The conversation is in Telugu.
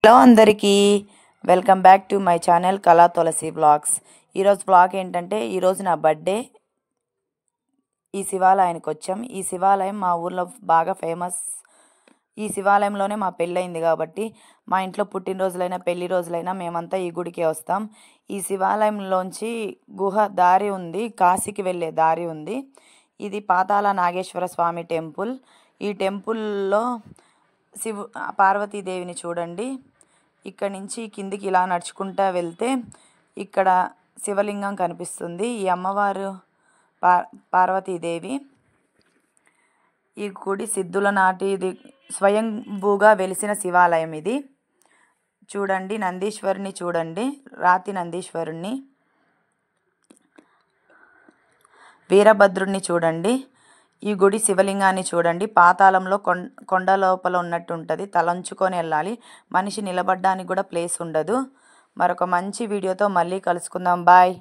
హలో అందరికీ welcome back to my channel కళా తులసి బ్లాగ్స్. ఈరోజు బ్లాగ్ ఏంటంటే ఈరోజు నా బర్త్డే. ఈ శివాలయానికి వచ్చాం. ఈ శివాలయం మా ఊర్లో బాగా ఫేమస్. ఈ శివాలయంలోనే మా పెళ్ళయింది కాబట్టి మా ఇంట్లో పుట్టినరోజులైనా పెళ్లి రోజులైనా మేమంతా ఈ గుడికే వస్తాం. ఈ శివాలయంలోంచి గుహ దారి ఉంది, కాశీకి వెళ్ళే దారి ఉంది. ఇది పాతాళ నాగేశ్వర స్వామి టెంపుల్. ఈ టెంపుల్లో పార్వతీదేవిని చూడండి. ఇక్కడ నుంచి కిందికి ఇలా నడుచుకుంటూ వెళ్తే ఇక్కడ శివలింగం కనిపిస్తుంది. ఈ అమ్మవారు పార్వతీదేవి. ఈ గుడి సిద్ధుల నాటిది, స్వయంభూగా వెలిసిన శివాలయం ఇది. చూడండి, నందీశ్వరుని చూడండి, రాతి నందీశ్వరుణ్ణి, వీరభద్రుణ్ణి చూడండి. ఈ గుడి శివలింగాన్ని చూడండి. పాతాళంలో కొండ లోపల ఉన్నట్టు ఉంటుంది. తలంచుకొని వెళ్ళాలి. మనిషి నిలబడడానికి కూడా ప్లేస్ ఉండదు. మరొక మంచి వీడియోతో మళ్ళీ కలుసుకుందాం. బాయ్.